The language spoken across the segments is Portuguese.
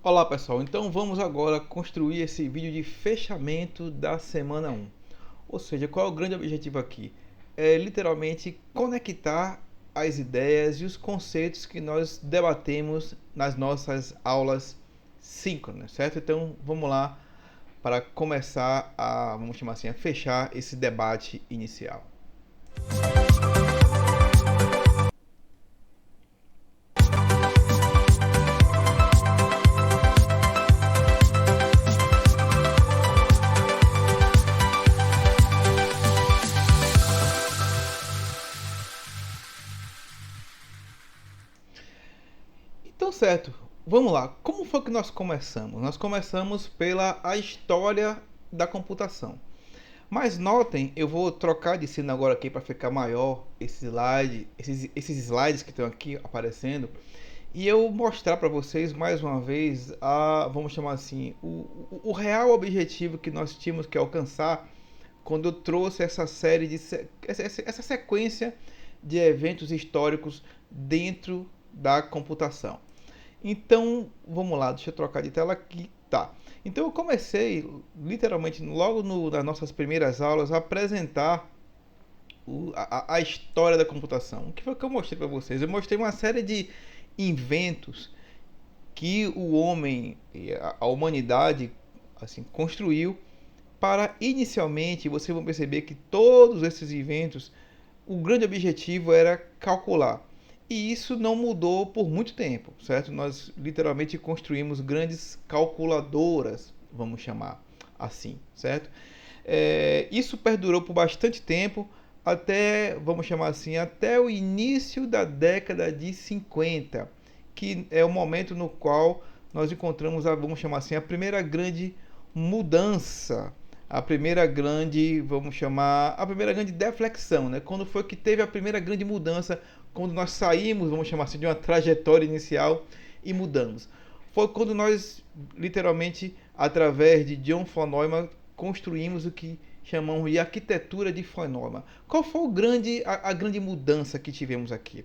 Olá pessoal, então vamos agora construir esse vídeo de fechamento da semana 1. Ou seja, qual é o grande objetivo aqui? É literalmente conectar as ideias e os conceitos que nós debatemos nas nossas aulas síncronas, certo? Então vamos lá para começar vamos chamar assim, a fechar esse debate inicial. Então, certo, vamos lá. Como foi que nós começamos? Nós começamos pela a história da computação. Mas notem, eu vou trocar de cena agora aqui para ficar maior esse slide, esses slides que estão aqui aparecendo, e eu mostrar para vocês mais uma vez vamos chamar assim, o real objetivo que nós tínhamos que alcançar quando eu trouxe essa série essa sequência de eventos históricos dentro da computação. Então, vamos lá, deixa eu trocar de tela aqui. Tá. Então, eu comecei, literalmente, logo nas nossas primeiras aulas, a apresentar a história da computação. O que foi que eu mostrei para vocês? Eu mostrei uma série de inventos que o homem, a humanidade, assim, construiu para, inicialmente, vocês vão perceber que todos esses inventos, o grande objetivo era calcular. E isso não mudou por muito tempo, certo? Nós literalmente construímos grandes calculadoras, vamos chamar assim, certo? Isso perdurou por bastante tempo, até, vamos chamar assim, até o início da década de 50, que é o momento no qual nós encontramos, vamos chamar assim, a primeira grande mudança, a primeira grande, vamos chamar, a primeira grande deflexão, né? Quando foi que teve a primeira grande mudança, quando nós saímos, vamos chamar assim, de uma trajetória inicial e mudamos. Foi quando nós, literalmente, através de John von Neumann, construímos o que chamamos de arquitetura de von Neumann. Qual foi a grande mudança que tivemos aqui?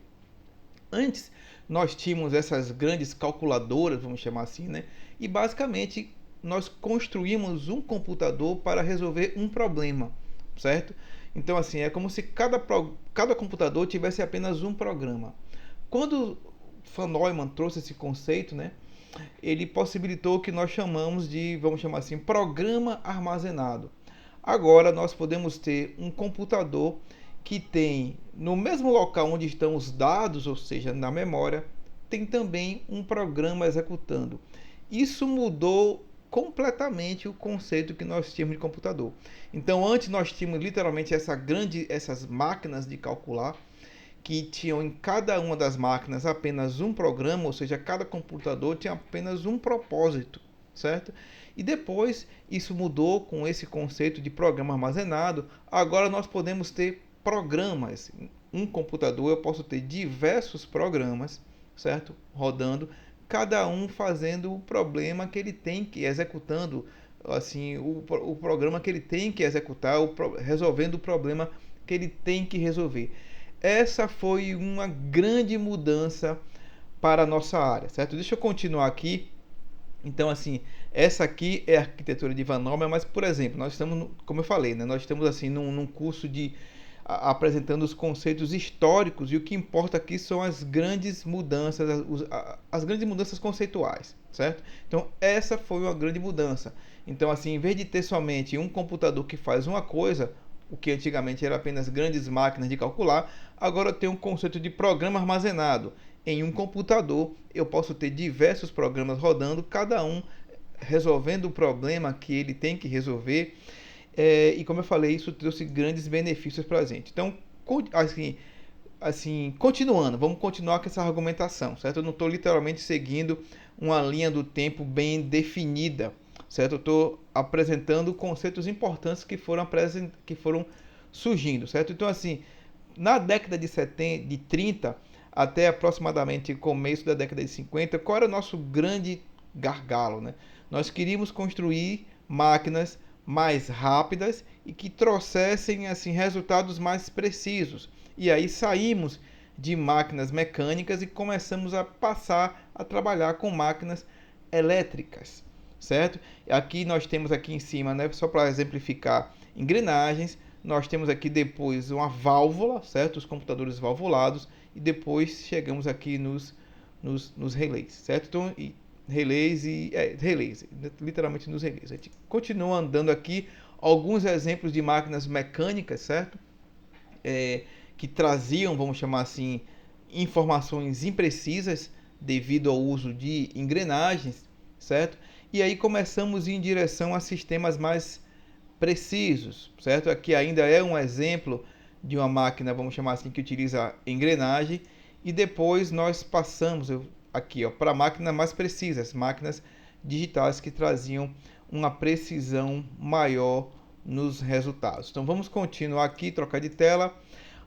Antes, nós tínhamos essas grandes calculadoras, vamos chamar assim, né? E basicamente nós construímos um computador para resolver um problema, certo? Então, assim, é como se cada computador tivesse apenas um programa. Quando von Neumann trouxe esse conceito, né, ele possibilitou o que nós chamamos de, vamos chamar assim, programa armazenado. Agora nós podemos ter um computador que tem no mesmo local onde estão os dados, ou seja, na memória, tem também um programa executando. Isso mudou completamente o conceito que nós tínhamos de computador. Então, antes nós tínhamos literalmente essas máquinas de calcular que tinham em cada uma das máquinas apenas um programa, ou seja, cada computador tinha apenas um propósito, certo? E depois isso mudou com esse conceito de programa armazenado. Agora nós podemos ter programas. Um computador eu posso ter diversos programas, certo? Rodando, cada um fazendo o problema que ele tem que executando, assim, o programa que ele tem que executar, resolvendo o problema que ele tem que resolver. Essa foi uma grande mudança para a nossa área, certo? Deixa eu continuar aqui. Então, assim, essa aqui é a arquitetura de Van Neumann, mas, por exemplo, nós estamos, como eu falei, né, nós estamos assim num curso de apresentando os conceitos históricos, e o que importa aqui são as grandes mudanças, as grandes mudanças conceituais, certo? Então, essa foi uma grande mudança. Então, assim, em vez de ter somente um computador que faz uma coisa, o que antigamente era apenas grandes máquinas de calcular, agora tem um conceito de programa armazenado. Em um computador, eu posso ter diversos programas rodando, cada um resolvendo o problema que ele tem que resolver. E como eu falei, isso trouxe grandes benefícios para a gente. Então, continuando, vamos continuar com essa argumentação, certo? Eu não estou literalmente seguindo uma linha do tempo bem definida, certo? Eu estou apresentando conceitos importantes que foram surgindo, certo? Então, assim, na década de 30 até aproximadamente começo da década de 50, qual era o nosso grande gargalo, né? Nós queríamos construir máquinas mais rápidas e que trouxessem assim resultados mais precisos. E aí saímos de máquinas mecânicas e começamos a passar a trabalhar com máquinas elétricas, certo? Aqui nós temos aqui em cima, né, só para exemplificar, engrenagens. Nós temos aqui depois uma válvula, certo? Os computadores valvulados. E depois chegamos aqui nos relés, certo? Então, relés, literalmente nos relés. A gente continua andando aqui alguns exemplos de máquinas mecânicas, certo? Que traziam, vamos chamar assim, informações imprecisas devido ao uso de engrenagens, certo? E aí começamos em direção a sistemas mais precisos, certo? Aqui ainda é um exemplo de uma máquina, vamos chamar assim, que utiliza engrenagem, e depois nós passamos aqui para máquinas mais precisas, máquinas digitais que traziam uma precisão maior nos resultados. Então vamos continuar aqui, trocar de tela.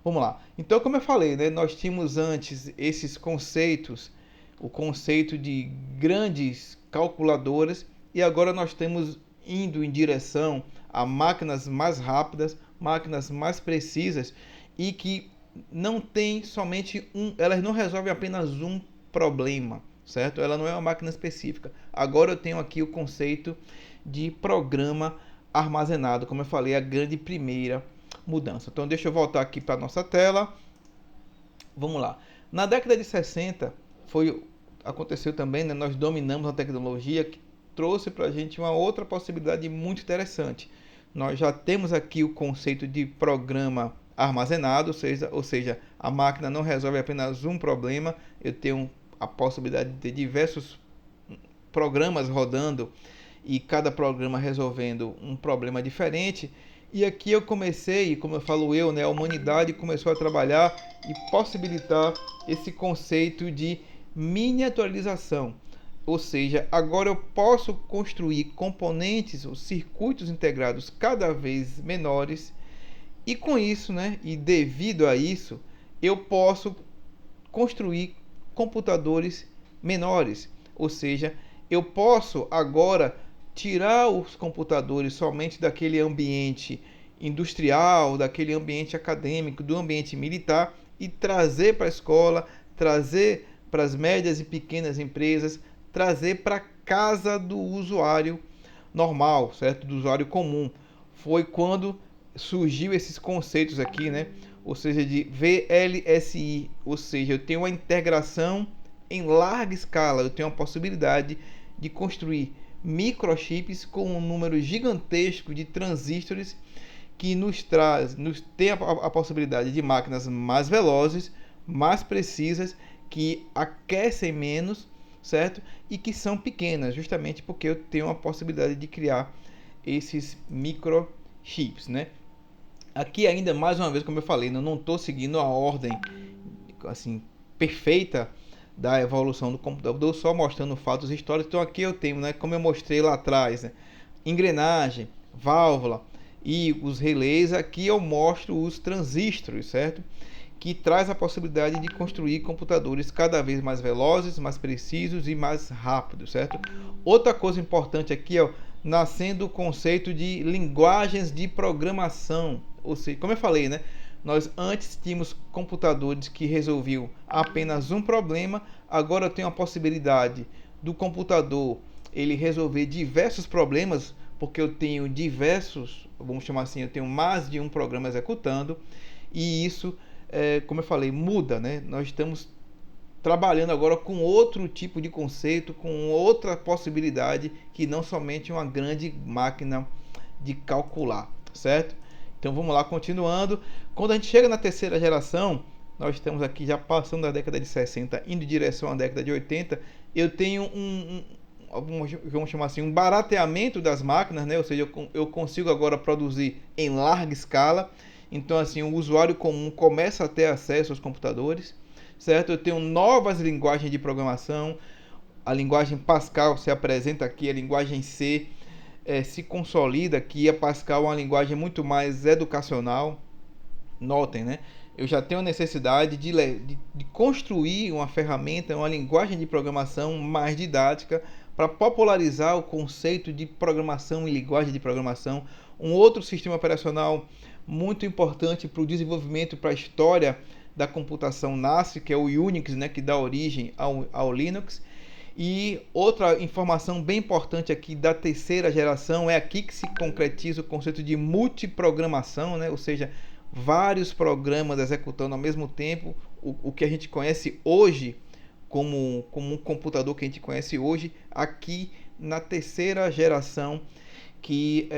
Vamos lá. Então, como eu falei, né, nós tínhamos antes esses conceitos, o conceito de grandes calculadoras, e agora nós estamos indo em direção a máquinas mais rápidas, máquinas mais precisas e que não tem somente elas não resolvem apenas um problema, certo? Ela não é uma máquina específica. Agora eu tenho aqui o conceito de programa armazenado, como eu falei, a grande primeira mudança. Então deixa eu voltar aqui para a nossa tela. Vamos lá. Na década de 60 aconteceu também, né, nós dominamos a tecnologia que trouxe para a gente uma outra possibilidade muito interessante. Nós já temos aqui o conceito de programa armazenado, ou seja, a máquina não resolve apenas um problema, eu tenho a possibilidade de ter diversos programas rodando e cada programa resolvendo um problema diferente. E aqui eu comecei, como eu falo né, a humanidade começou a trabalhar e possibilitar esse conceito de miniaturização. Ou seja, agora eu posso construir componentes ou circuitos integrados cada vez menores e com isso, né, e devido a isso, eu posso construir computadores menores. Ou seja, eu posso agora tirar os computadores somente daquele ambiente industrial, daquele ambiente acadêmico, do ambiente militar e trazer para a escola, trazer para as médias e pequenas empresas, trazer para a casa do usuário normal, certo? Do usuário comum. Foi quando surgiu esses conceitos aqui, né? Ou seja, de VLSI, ou seja, eu tenho uma integração em larga escala, eu tenho a possibilidade de construir microchips com um número gigantesco de transistores que nos tem a possibilidade de máquinas mais velozes, mais precisas, que aquecem menos, certo? E que são pequenas, justamente porque eu tenho a possibilidade de criar esses microchips, né? Aqui ainda mais uma vez, como eu falei, eu não estou seguindo a ordem assim perfeita da evolução do computador, só mostrando fatos históricos. Então aqui eu tenho, né, como eu mostrei lá atrás, né, engrenagem, válvula e os relés. Aqui eu mostro os transistores, certo? Que traz a possibilidade de construir computadores cada vez mais velozes, mais precisos e mais rápidos, certo? Outra coisa importante aqui é nascendo o conceito de linguagens de programação. Ou seja, como eu falei, né? Nós antes tínhamos computadores que resolviam apenas um problema, agora eu tenho a possibilidade do computador ele resolver diversos problemas, porque eu tenho diversos, vamos chamar assim, eu tenho mais de um programa executando, e isso, como eu falei, muda, né? Nós estamos trabalhando agora com outro tipo de conceito, com outra possibilidade que não somente uma grande máquina de calcular, certo? Então vamos lá, continuando. Quando a gente chega na terceira geração, nós estamos aqui já passando da década de 60, indo em direção à década de 80, eu tenho vamos chamar assim, um barateamento das máquinas, né? Ou seja, eu consigo agora produzir em larga escala. Então assim, o usuário comum começa a ter acesso aos computadores, certo? Eu tenho novas linguagens de programação, a linguagem Pascal se apresenta aqui, a linguagem C se consolida aqui, a Pascal é uma linguagem muito mais educacional. Notem, né? Eu já tenho a necessidade de construir uma ferramenta, uma linguagem de programação mais didática para popularizar o conceito de programação e linguagem de programação. Um outro sistema operacional muito importante para o desenvolvimento, para a história da computação nasce, que é o Unix, né, que dá origem ao Linux. E outra informação bem importante aqui da terceira geração, é aqui que se concretiza o conceito de multiprogramação, né? Ou seja, vários programas executando ao mesmo tempo, o que a gente conhece hoje como um computador que a gente conhece hoje, aqui na terceira geração que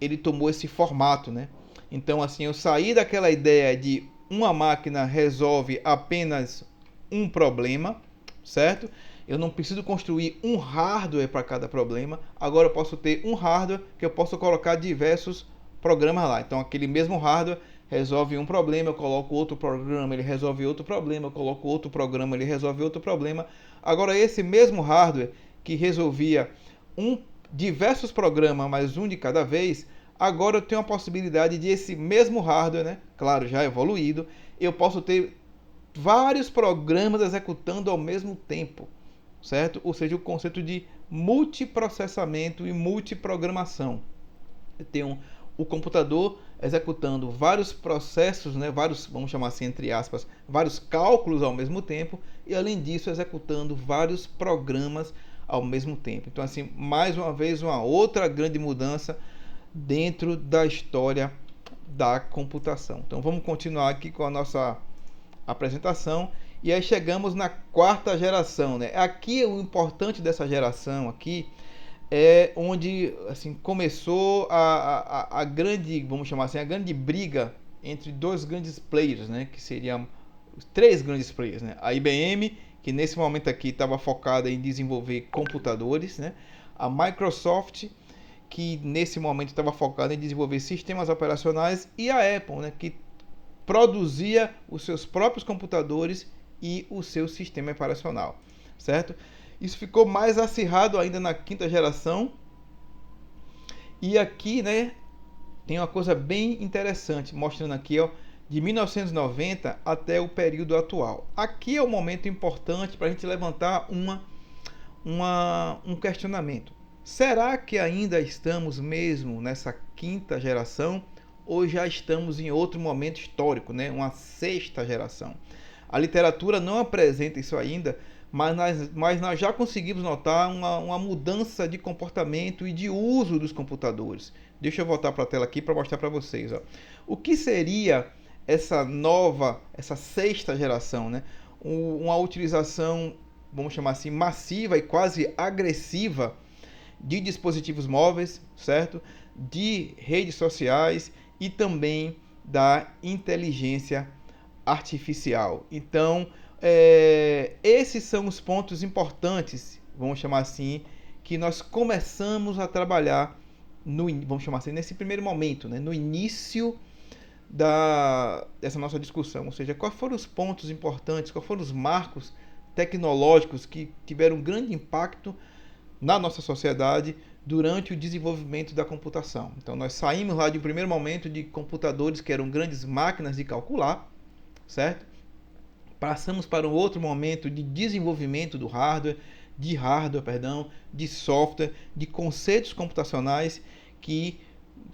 ele tomou esse formato, né? Então, assim, eu saí daquela ideia de uma máquina resolve apenas um problema, certo? Eu não preciso construir um hardware para cada problema. Agora eu posso ter um hardware que eu posso colocar diversos programas lá. Então, aquele mesmo hardware resolve um problema, eu coloco outro programa, ele resolve outro problema, eu coloco outro programa, ele resolve outro problema. Agora, esse mesmo hardware que resolvia diversos programas, mas um de cada vez, agora eu tenho a possibilidade de esse mesmo hardware, né? Claro, já evoluído, eu posso ter vários programas executando ao mesmo tempo, certo? Ou seja, o conceito de multiprocessamento e multiprogramação. Eu tenho o computador executando vários processos, né, vários, vamos chamar assim, entre aspas, vários cálculos ao mesmo tempo, e além disso executando vários programas ao mesmo tempo. Então, assim, mais uma vez, uma outra grande mudança dentro da história da computação. Então, vamos continuar aqui com a nossa apresentação. E aí chegamos na quarta geração, né? Aqui o importante dessa geração aqui é onde assim começou a grande, vamos chamar assim, a grande briga entre dois grandes players, né? Que seriam três grandes players, né? A IBM, que nesse momento aqui estava focada em desenvolver computadores, né? A Microsoft, que nesse momento estava focada em desenvolver sistemas operacionais, e a Apple, né? Que produzia os seus próprios computadores e o seu sistema operacional, certo? Isso ficou mais acirrado ainda na quinta geração. E aqui, né, tem uma coisa bem interessante, mostrando aqui, ó, de 1990 até o período atual. Aqui é o momento importante para a gente levantar um questionamento. Será que ainda estamos mesmo nessa quinta geração ou já estamos em outro momento histórico, né? Uma sexta geração? A literatura não apresenta isso ainda, mas nós já conseguimos notar uma mudança de comportamento e de uso dos computadores. Deixa eu voltar para a tela aqui para mostrar para vocês. Ó. O que seria essa sexta geração, né? Uma utilização, vamos chamar assim, massiva e quase agressiva de dispositivos móveis, certo? De redes sociais e também da inteligência artificial. Então, esses são os pontos importantes, vamos chamar assim, que nós começamos a trabalhar vamos chamar assim, nesse primeiro momento, né? No início dessa nossa discussão. Ou seja, quais foram os pontos importantes, quais foram os marcos tecnológicos que tiveram um grande impacto na nossa sociedade durante o desenvolvimento da computação. Então, nós saímos lá de um primeiro momento de computadores que eram grandes máquinas de calcular, certo? Passamos para um outro momento de desenvolvimento do hardware, de software, de conceitos computacionais que,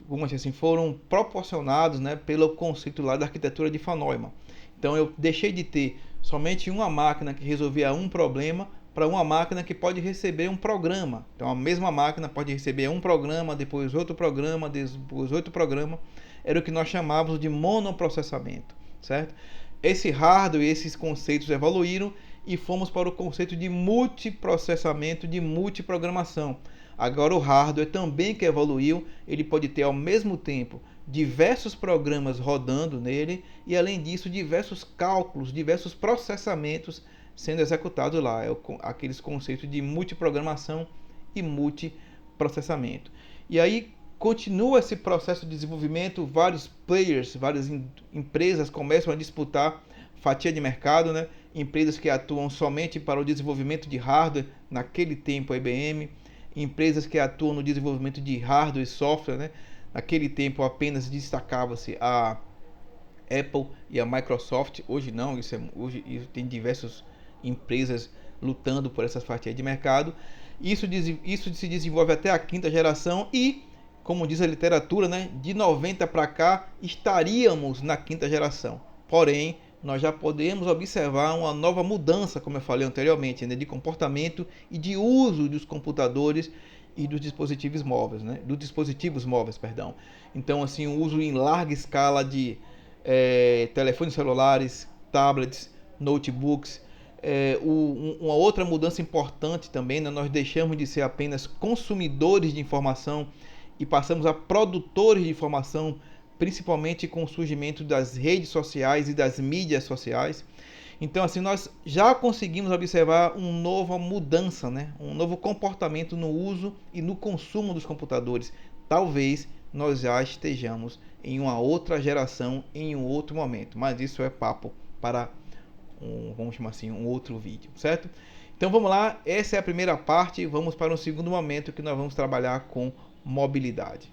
vamos dizer assim, foram proporcionados, né, pelo conceito lá da arquitetura de Von Neumann. Então eu deixei de ter somente uma máquina que resolvia um problema para uma máquina que pode receber um programa. Então a mesma máquina pode receber um programa, depois outro programa, depois outro programa. Era o que nós chamávamos de monoprocessamento, certo? Esse hardware e esses conceitos evoluíram e fomos para o conceito de multiprocessamento, de multiprogramação. Agora o hardware também que evoluiu, ele pode ter ao mesmo tempo diversos programas rodando nele e além disso diversos cálculos, diversos processamentos sendo executados lá. Aqueles conceitos de multiprogramação e multiprocessamento. E aí continua esse processo de desenvolvimento, vários players, várias empresas começam a disputar fatia de mercado, né? Empresas que atuam somente para o desenvolvimento de hardware, naquele tempo a IBM, empresas que atuam no desenvolvimento de hardware e software, né? Naquele tempo apenas destacava-se a Apple e a Microsoft, hoje não, hoje tem diversas empresas lutando por essa fatia de mercado. Isso se desenvolve até a quinta geração e, como diz a literatura, né, de 90 para cá estaríamos na quinta geração. Porém, nós já podemos observar uma nova mudança, como eu falei anteriormente, né, de comportamento e de uso dos computadores e dos dispositivos móveis, né, dos dispositivos móveis, perdão. Então, assim, o uso em larga escala de telefones celulares, tablets, notebooks. Uma outra mudança importante também, né, nós deixamos de ser apenas consumidores de informação e passamos a produtores de informação, principalmente com o surgimento das redes sociais e das mídias sociais. Então, assim, nós já conseguimos observar uma nova mudança, né? Um novo comportamento no uso e no consumo dos computadores. Talvez nós já estejamos em uma outra geração, em um outro momento, mas isso é papo para vamos chamar assim, um outro vídeo, certo? Então vamos lá, essa é a primeira parte, vamos para um segundo momento que nós vamos trabalhar com mobilidade.